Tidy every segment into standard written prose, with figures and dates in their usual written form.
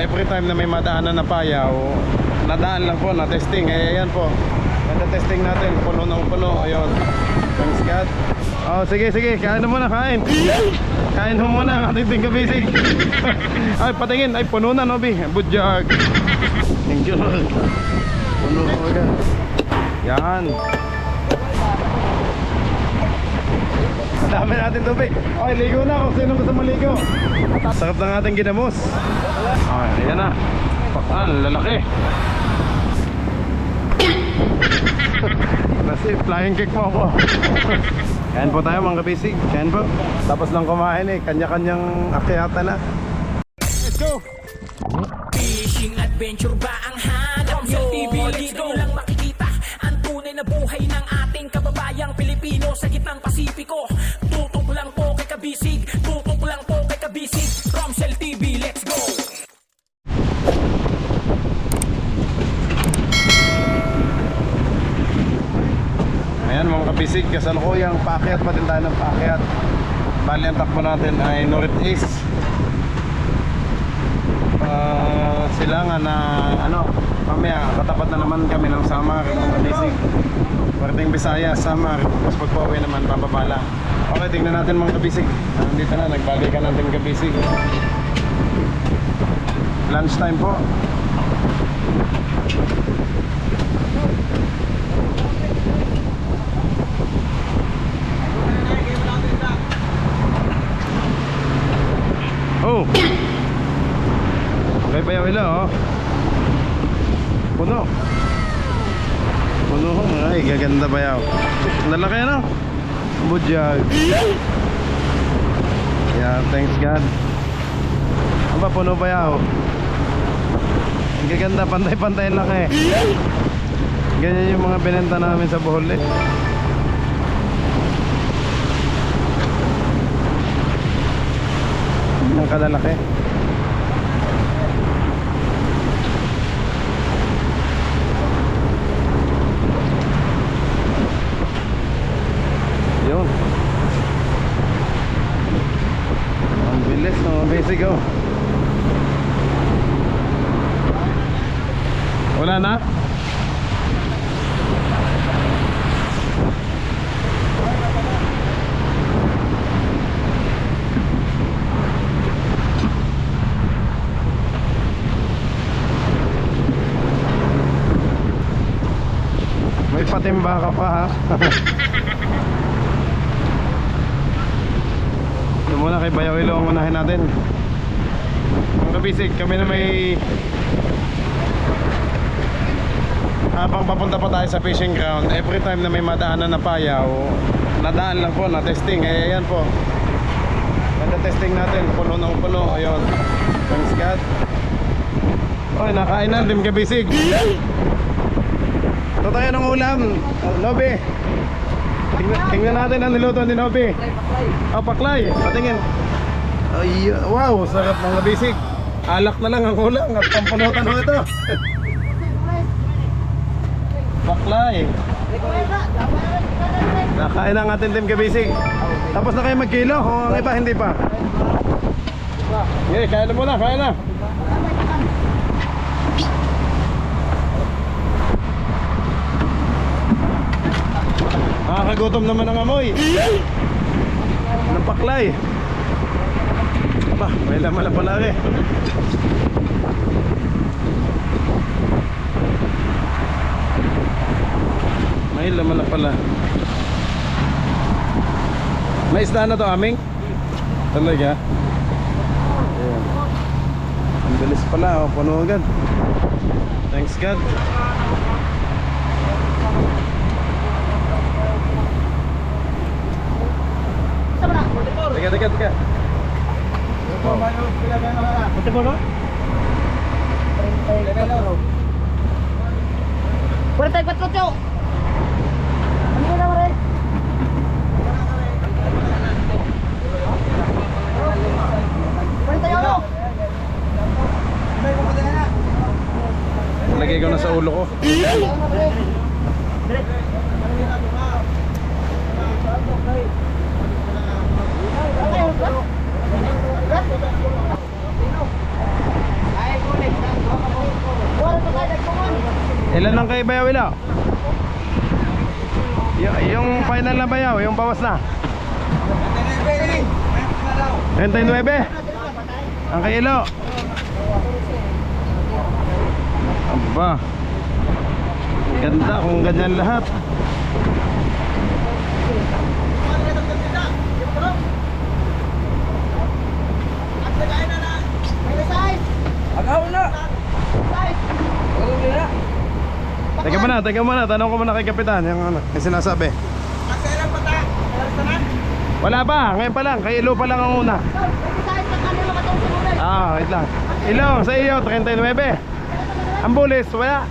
every time na may madaanan na payaw, nadaan lang po na testing. Eh ayan po, nata-testing natin, puno ng puno. Ayun, thanks God. Oh, sige, kain na muna, kain. Kain mo muna ang ating tingkabisig. Ay, patingin, ay puno na, Nobi. Budyag. Thank you. Puno ko agad. Yan. Dami natin tubig. Okay, ligo na kung sino gusto maligo. Sarap ng ating ginamos. Okay, ayan na. Pakan, lalaki. Kasi flying kick mo ako. Kain po tayo mga kabisig. Kain po. Tapos lang kumain eh. Kanya-kanyang akyata na. Let's go! Fishing adventure ba ang hanap nyo? TV dito lang makikita ang tunay na buhay ng ating kababayang Pilipino sa gitnang Pasipiko. Tutok lang po kay Kabisig, tutok lang po kay Kabisig. Romsel TV, let's go! Ayan mga kabisig, kasalukuyang paakyat pa din tayo ng paakyat. Bali ang takbo natin ay northeast. Silangan na mamaya katapat na naman kami ng Samar mga kabisig. Parating Bisaya, Samar. Tapos pagpauwi naman bababa lang. Okay, tingnan natin mga kabisig. Nandito na, nagbalikan natin kabisig. Lunch time po. Oh, okay pa yung ilo, oh. Puno. Puno, ay gaganda pa yaw. Lalaki ano? Budyag. Yeah, thanks God. Ano ba, puno pa yaw? Ang gaganda, pantay-pantay laki. Ganyan yung mga binenta namin sa Bohol eh. Ang kalalaki. Yun. Ang bilis ng basic oh. Wala na? May patimba ka pa ha. Ito muna kay Bayaw Ilo ang unahin natin. Mga kabisig, kami na may habang papunta pa tayo sa fishing ground, every time na may madaanan na payaw, nadaan lang po na testing. Eh ayan po, nata-testing natin, puno ng puno. Ayun, thanks God. Oy, nakain na din kabisig. Ito tayo ng ulam, Nobi. Tingnan natin ang niluto ni Nobi. Oh, paklay, patingin. Ay, wow, sarap ng kabisig. Alak na lang ang ulam at pampunutan mo ito. Paklay. Nakain ang ating team kabisig. Tapos na kayo magkilo kung ang iba hindi pa. Okay, kaya na muna, kaya na. Nakakagutom naman ang amoy ng paklay. Aba, may laman na pala eh. May laman na pala. May isda na to aming? Talaga? Ayan. Ang bilis pala, oh, puno agad. Thanks God. Teka. Wow. Ito mo no? 44 tyo. Ano na mare? Lagay ko na sa ulo ko. Ilan lang kay Bayaw Ilaw? Yung final na Bayaw, yung bawas na 39 ang kay Ilaw. Aba, ganda kung ganyan lahat. Teka muna, tanong ko muna kay Kapitan yung ano, yung sinasabi. Wala pa, ngayon pa lang, kay Ilo pa lang ang una. Wait lang. Ilo, sa iyo, 39. Ang bulis, wala.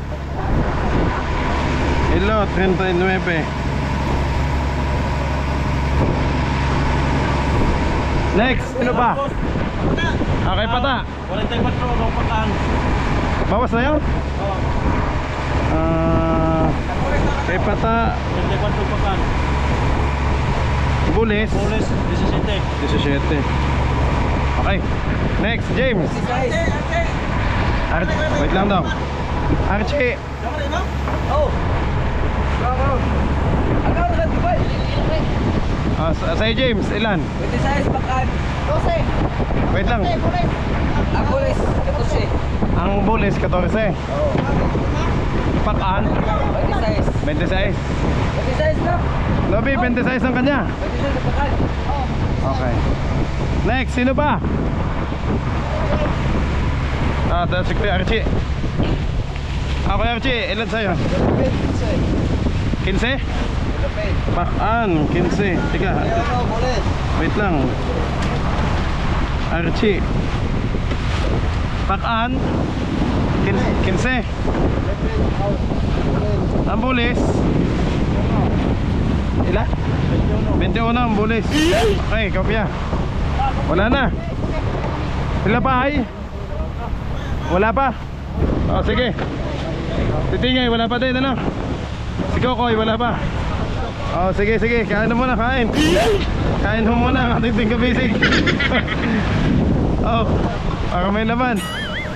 Ilo, 39. Next, sino pa? Okay, Pata. 44 ang pataan. Bawas na yun? Kay Pata, 44 pataan. bulis, Pulis, 17. 17. Okay, next, James. Wait lang daw. Archie. Sa'yo James, ilan? 26 pakaan. 12. Wait lang. Ang pulis, 14. Ang bulis, 14. Pakaan, 26. 26. 26 na. Lobby, 26 ang kanya. 26 na pakaan. Okay. Next, sino pa? Si Kuya Archie. Kuya Archie, ilan sa'yo? 15? Pakaan, 15. Tiga, wait lang. Archie. Pakaan, 15. Ang bulis, ilan? 21 ang bulis. Okay, kopya. Wala na. Sila pa ay? Wala pa? Sige. Titingay, wala pa din, ano? Si Kokoy, wala pa. Sige, kain na muna, kain. Kain mo muna ang ating tingkabisig. Para may laman.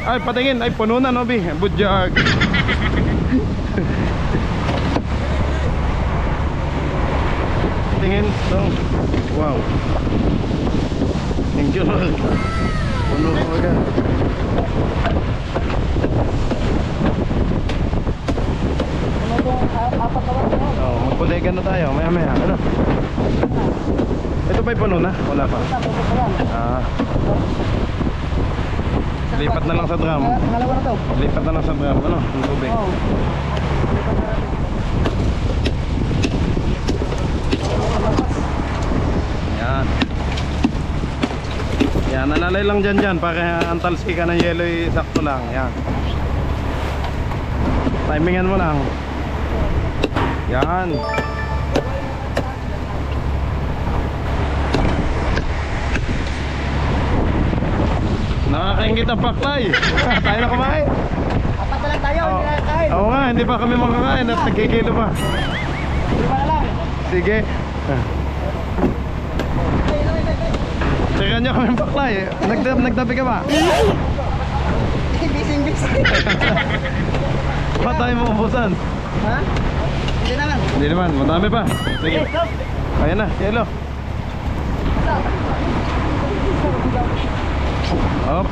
Ay, patingin, ay puno na, Nobi. Budyag. Tingin, wow. Thank you, Lord. Puno ko agad. Magbudegan na tayo, maya. Ano? Ito ba'y puno na? Wala pa. Lipat na lang sa drum. Lipat na lang sa drum. Ano? Ang tubig. Yan, nalalay lang dyan para ang talsika ng yelo ay sakto lang. Yan. Timingan mo lang. Yan. Nakakaingit ang paklay. Tayo na kumain. Apat na lang tayo, hindi na kain. Oo nga, hindi pa kami makakain at nagkikilo pa. Lima na lang. Sige. Tira nyo kami paklay. Nagtabi ka ba? Bising. Ba't tayo maubusan? Ha? Hindi naman. Hindi naman, madami pa. Sige. Ayan na, yelo. Hop.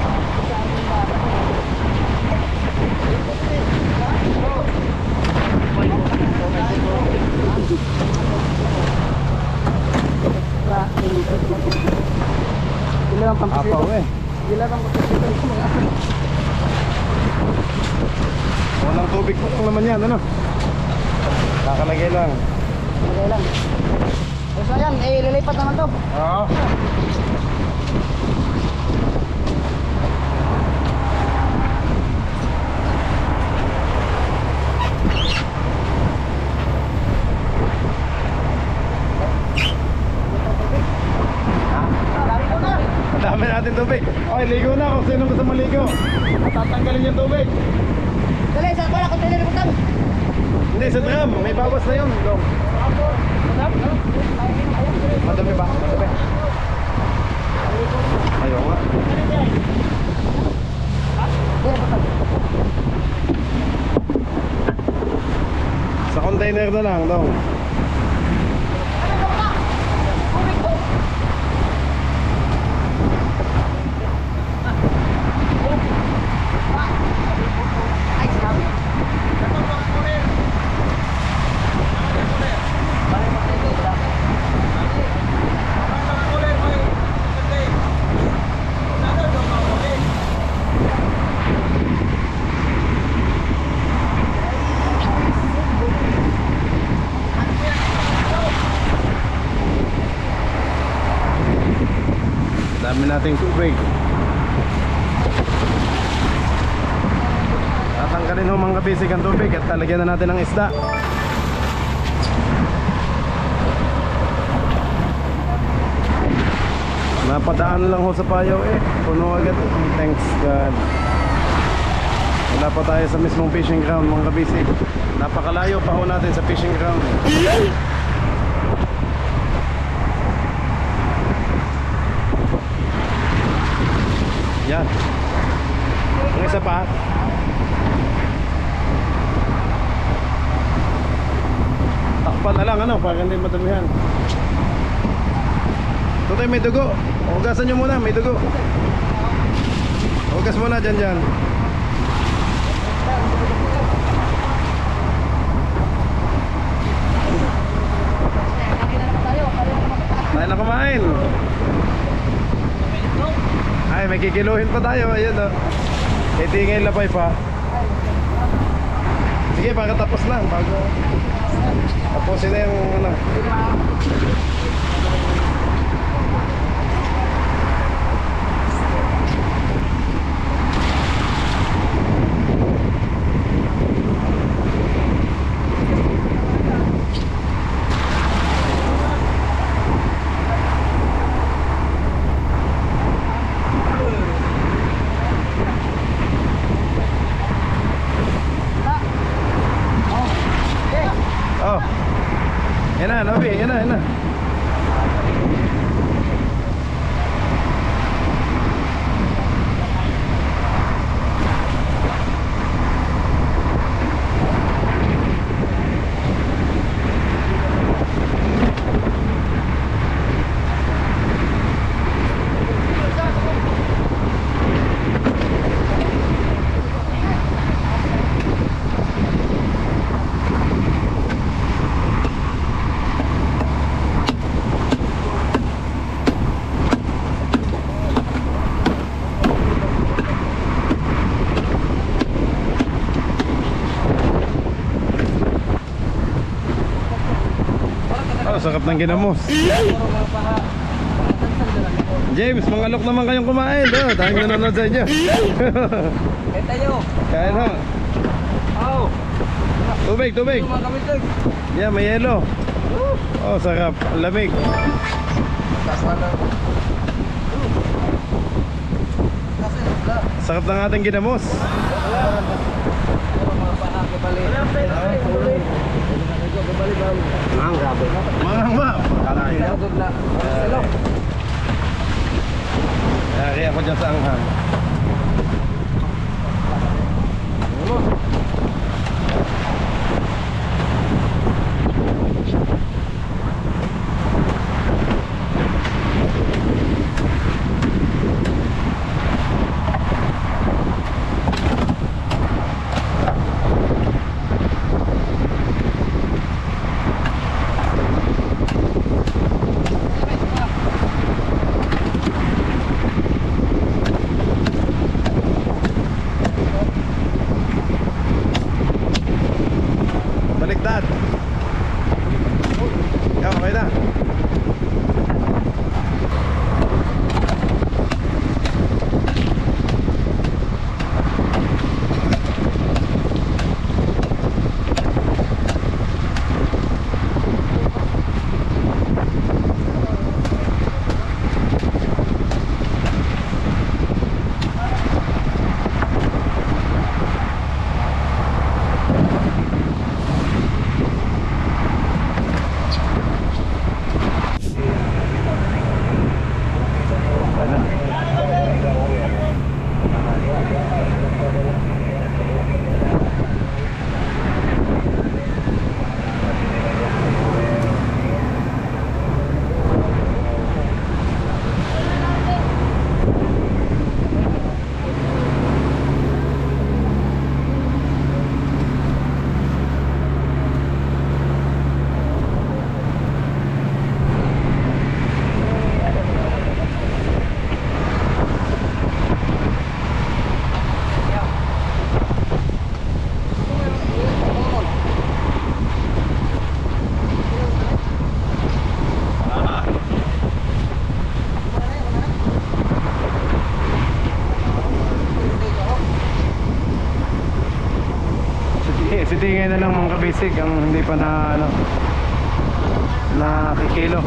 Ilan ang pampasito? Apaw eh. Ilan ang pampasito? Walang tubig pa lang naman yan, ano? Kakalagay lang. Okay lang. So yan, lilipat naman to. Oo. Dami natin tubig. Okay, ligo na kung sino gusto maligo. Tatanggalin yung tubig. Dali, saan ko na kung tiniliputan? Hindi, sa drum. May bawas na yun. Dong. Madami ba? Madami. Ayaw nga. container na lang, dong. Dami nating tubig. Tatanggalin ho mga kabisig ang tubig at talagyan na natin ng isda. Napadaan lang ho sa payaw eh. Puno agad. Thanks God. Wala pa tayo sa mismong fishing ground mga kabisig. Napakalayo pa ho natin sa fishing ground. Yan. Ang isa pa. Takpan na lang ano para hindi madamihan. Tutoy, may dugo. Hugasan nyo muna, may dugo. Hugas muna dyan. Tayo na kumain. Ay, may kikiluhin pa tayo. Ayun o. Itingin lapay pa. Sige, baka tapos lang. Bago tapusin na yung ano. Oh. Yan na, Nobi. Yan na. Oh, sakap ng ginamos. James, mangalok naman kayong kumain. Oh, tayong nanonood sa inyo. Eh tayo. Kain ho. Oh. Tubig. Mga kamisig. Yeah, may yelo. Oh, sarap. Ang lamig. Sarap ng ating ginamos. Mga Yari ako dyan sa anghang. Si Tingay na lang mga kabisig ang hindi pa na ano, nakikilo.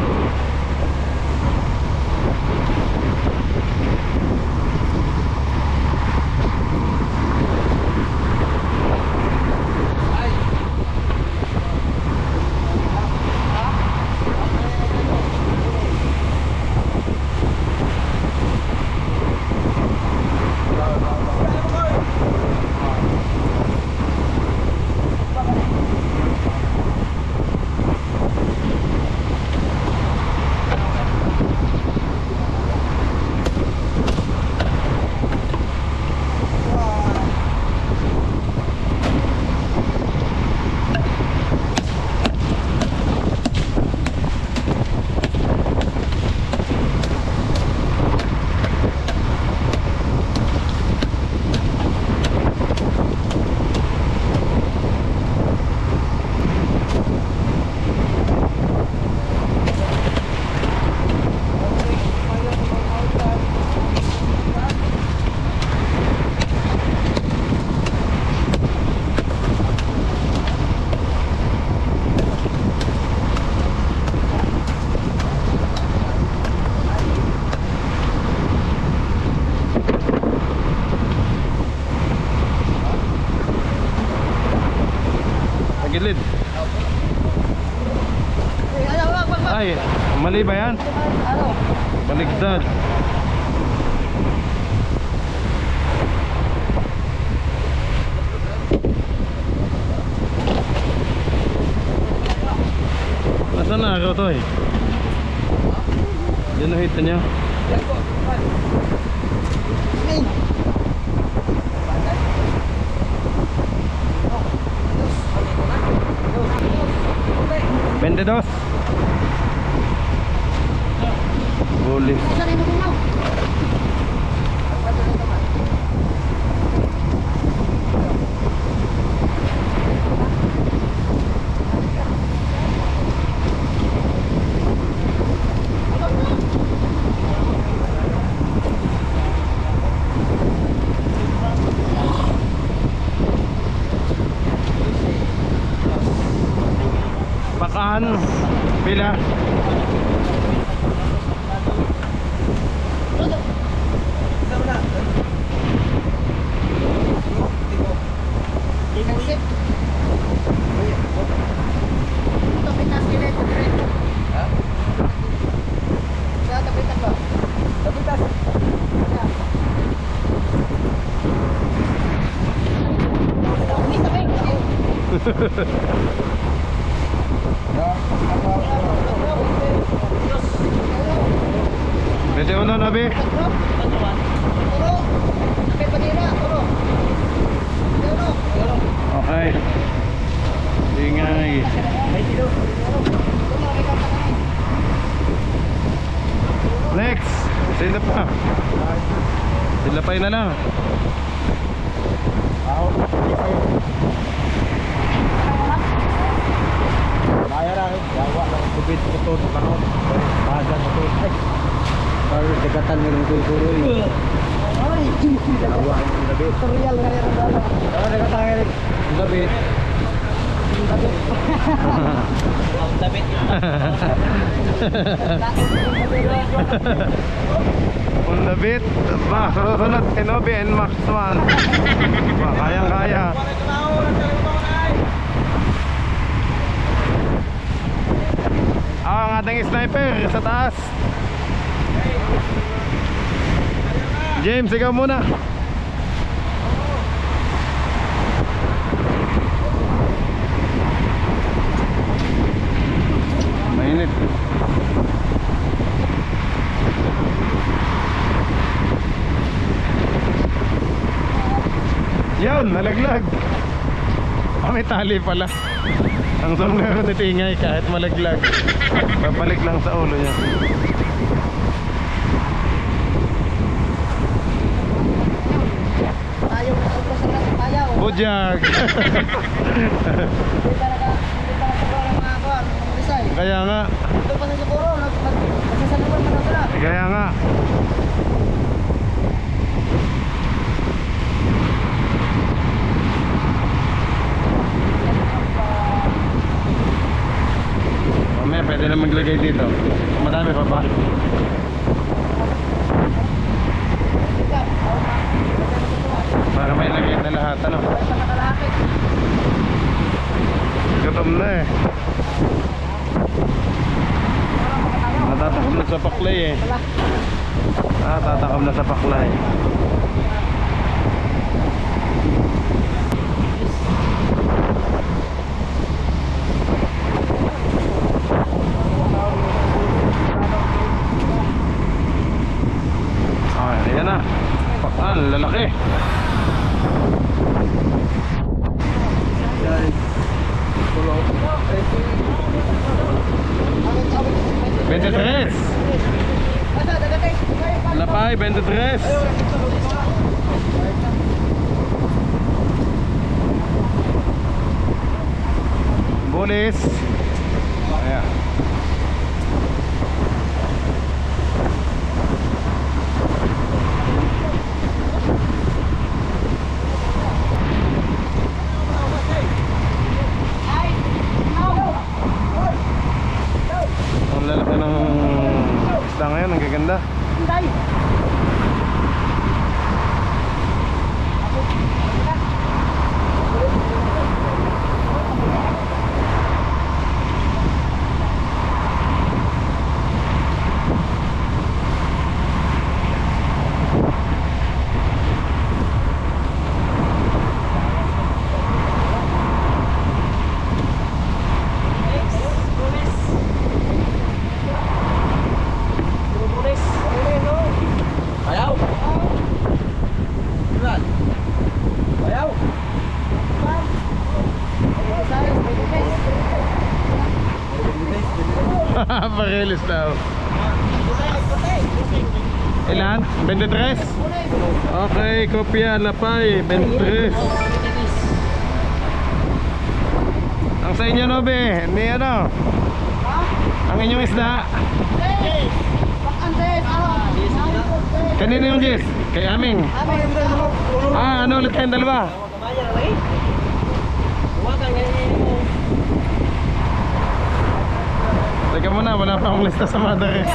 Gilid. Ay, mali ba yan? Baligtad. Nasaan na ako to eh? Diyan na hit niya. $22. Boleh. Pakaan pila. Pwede uno na be. Okay. Ingay. Next. Sila pa. Sila pa na lang. Bayar lang, gawa lang tubig ito, panahon. Bahagan ito. Ay, dekatan ng kulturo ini. Ay, Gawa ang gabi. tutorial nga yan ang dala. Oh, dekatan ng gabi. Undabit. Ba, sunod Kenobi and Max 1. Ba, kayang-kaya. Ang ating sniper sa taas. James, ikaw muna. Mainit. Yan, nalaglag. May tali pala. Ang sombrero ni Tingay kahit malaglag, babalik lang sa ulo niya. Ayaw na ubos ang nasa payaw. Bujag. Hindi pa nakasiguro ng mga kuwan, mga Rizal. Kaya nga. Ito pa na siguro, nagsasaluan man sila. Kaya nga. maglagay dito. Madami pa ba? Para may lagay na lahat, ano? Gutom na eh. Natatakam na sa paklay eh. Tatakam na sa paklay. Ayan na. Pakal, lalaki. $23. Lapay, $23. Bulis. Ayan. Ang lalaki ng isda ngayon, ang gaganda. Pakilis daw. Ilan? 23? Okay, kopya, lapay, 23. Ang sa inyo, Nobe, hindi ano? Ang inyong isda. Kanina yung Jis? Kay Aming. Ano ulit kayong dalawa? Teka muna, wala pa akong lista sa mother eh.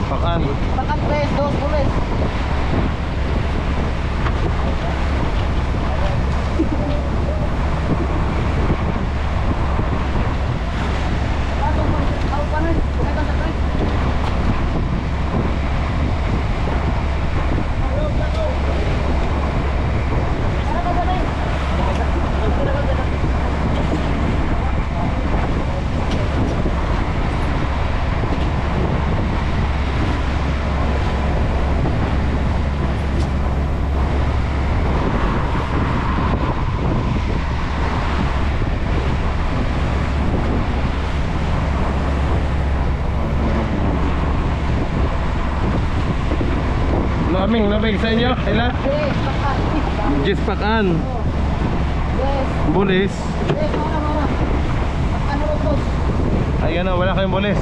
Pakan. Pakan 3, 2, bulis. Aming, nabig sa inyo? Ilan? Jis pakan. Bulis. Ay ano, wala kayong bulis.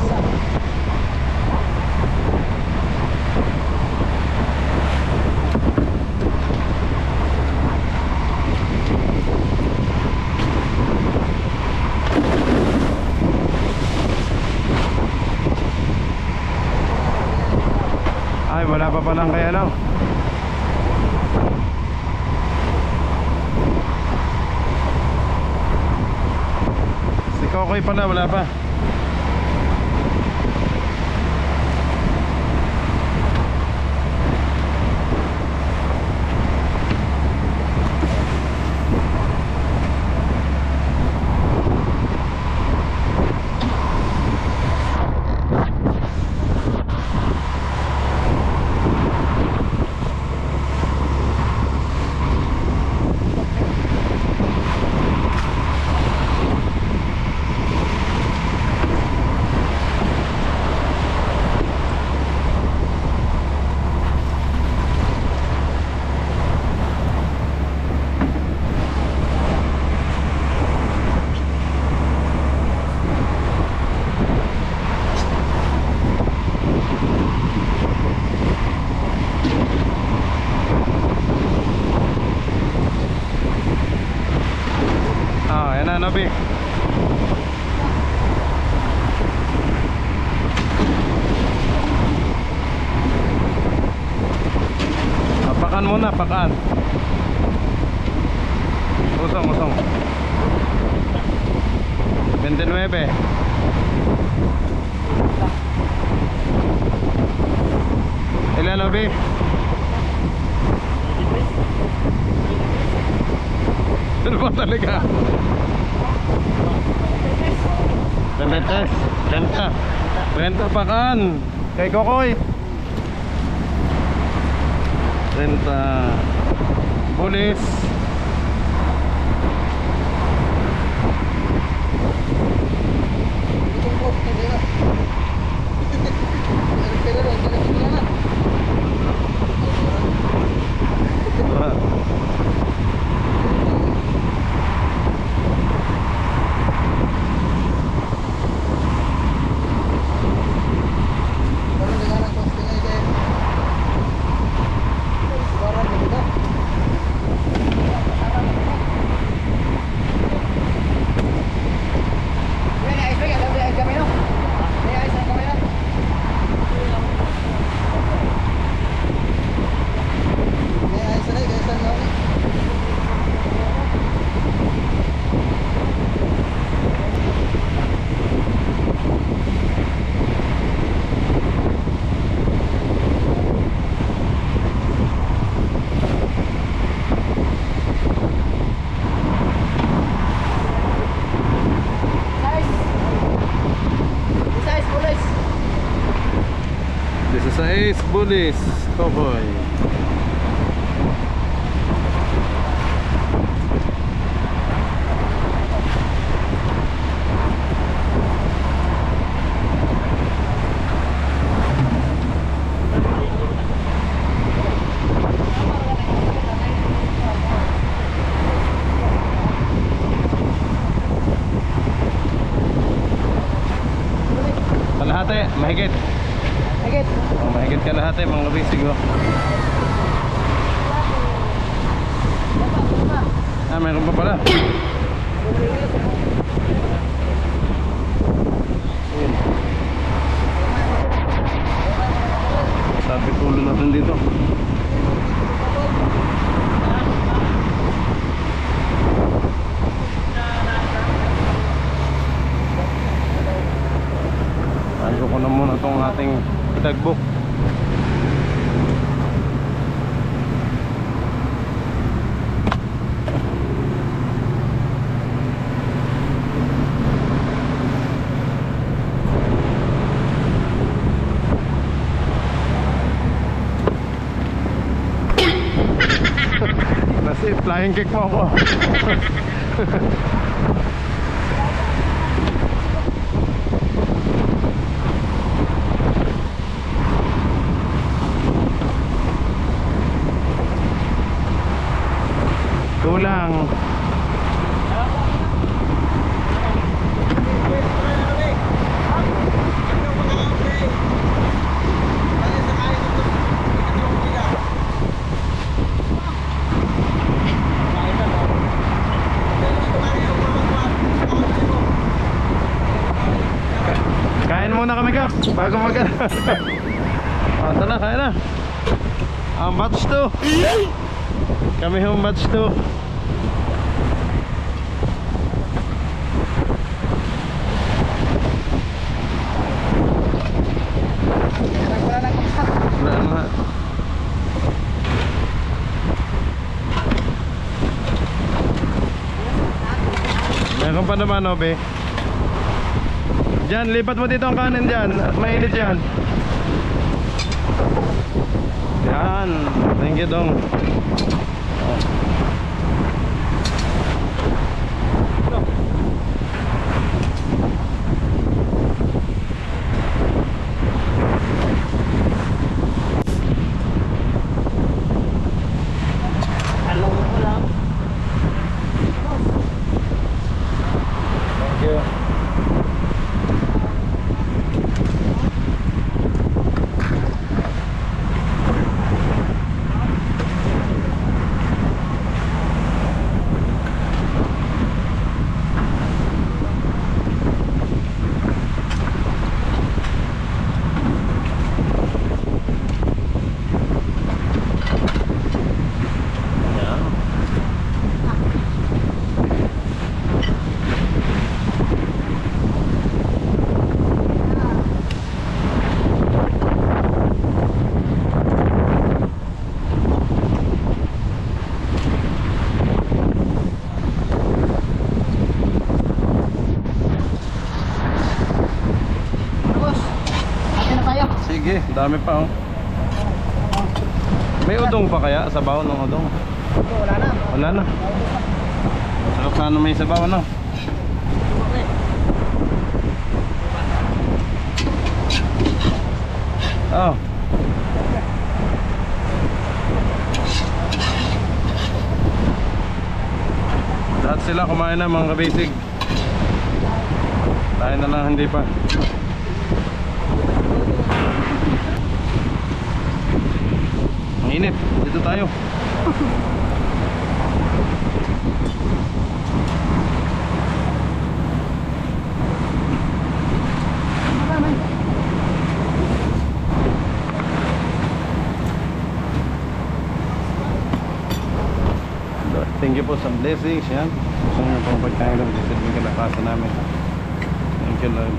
Ay, wala pa palang kaya lang. Si Kokoy pala, wala pa. Kailan, Nobi? Pakan muna, pakan. Usong, usong. 29. Ilan, Nobi? Ano ba talaga? 30 pakan kay Kokoy. 30 bulis. Ace Bulis, Kokoy. Kalahati, mahigit. Higit. Oh, mahigit kalahati mga bisig oh. Ah, mayroon pa pala. Sabi tulo natin dito. Ano ko na muna itong ating tagbok. Nasi flying kick mo ako. Kulang. Kain muna kami ka bago mag ito na, kain na. Ang batch 2. Kami yung batch 2. Wala na. Meron pa naman, Obe. Diyan, lipat mo dito ang kanin dyan. Mainit yan. Yan. Thank you, Dong. Thank you. Grabe, dami pa oh. May udong pa kaya? Sabaw ng udong? Ito, wala na. Wala na. Sarap sana may sabaw ano? Oh. Lahat sila kumain na mga kabisig. Tayo na lang hindi pa. Ang init, dito tayo. Thank you po sa blessings yan. Gusto nyo pong pagkain ng blessed yung kalakasan namin. Thank you Lord.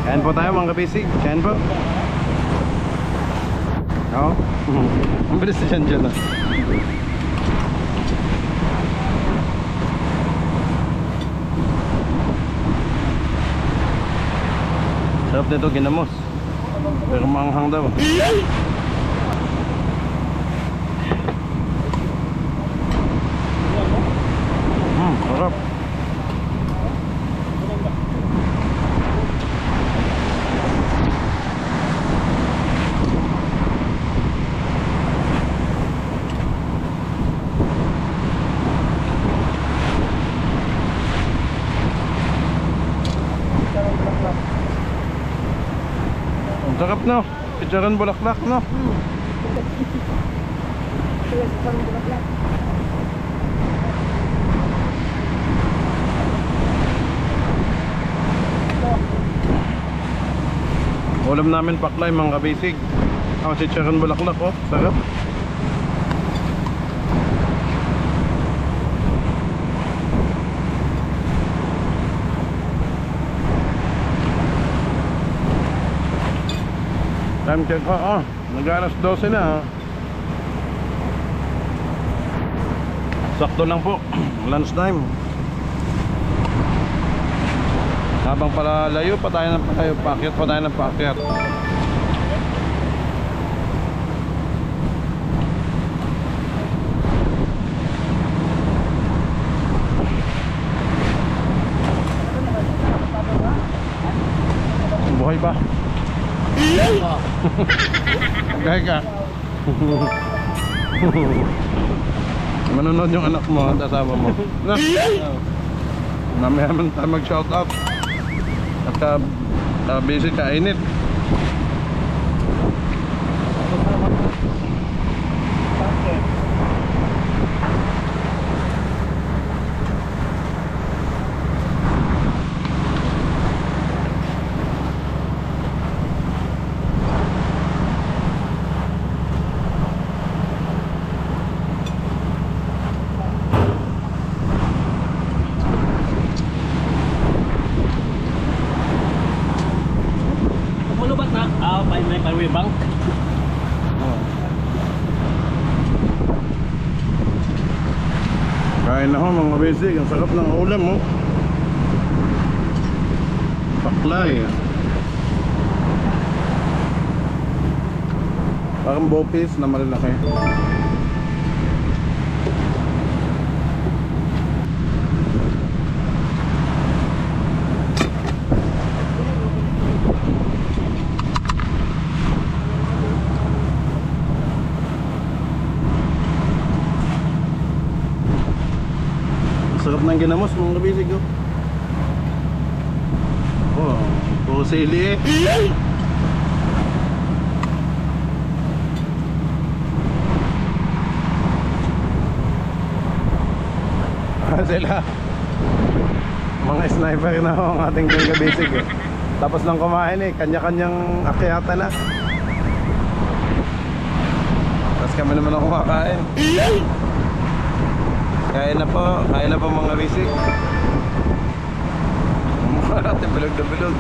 Kain po tayo mga kabisig. Kain po. Oo. Ang bilis na dyan ah. Sarap nito ginamos. Pero manghang daw. Sarap. Ang sarap no. Picharon bulaklak no. Ulam namin paklay mga kabisig. Ang chicharon bulaklak oh, sarap. Time check ko, oh, nag-alas 12 na. Sakto lang po, lunch time. Habang pala layo pa tayo ng pakyat, paakyat pa tayo ng paakyat. Buhay pa. Gaya ka. Manonood yung anak mo at asawa mo. Mamaya naman tayo mag-shoutout. At busy kainit. May bank. Kain na ho mga basic. Ang sarap ng ulam mo. Paklay. Parang bopis na malalaki. Sarap ng ginamos mga kabisig oh. Oh, puro sili eh. Sila mga sniper na ho ang ating kabisig eh. Tapos lang kumain eh, kanya-kanyang akyata na. Tapos kami naman ang kumakain. Kain na po mga bisig. Marami bilog na bilog.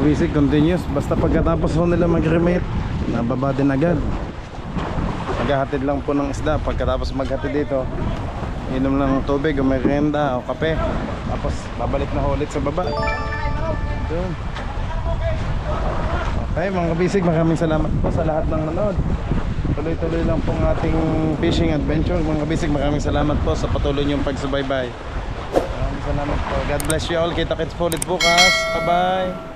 bisig continuous. Basta pagkatapos ho nila mag-remate, nababa din agad. Maghahatid lang po ng isda. Pagkatapos maghatid dito, inom lang ng tubig o merienda o kape. Tapos babalik na ho ulit sa baba. Yun. Okay mga kabisig, maraming salamat po sa lahat ng nanood. Tuloy-tuloy lang pong ating fishing adventure. Mga kabisig, maraming salamat po sa patuloy niyong pagsubaybay. Maraming salamat po. God bless you all. Kita-kits po ulit bukas. Bye-bye.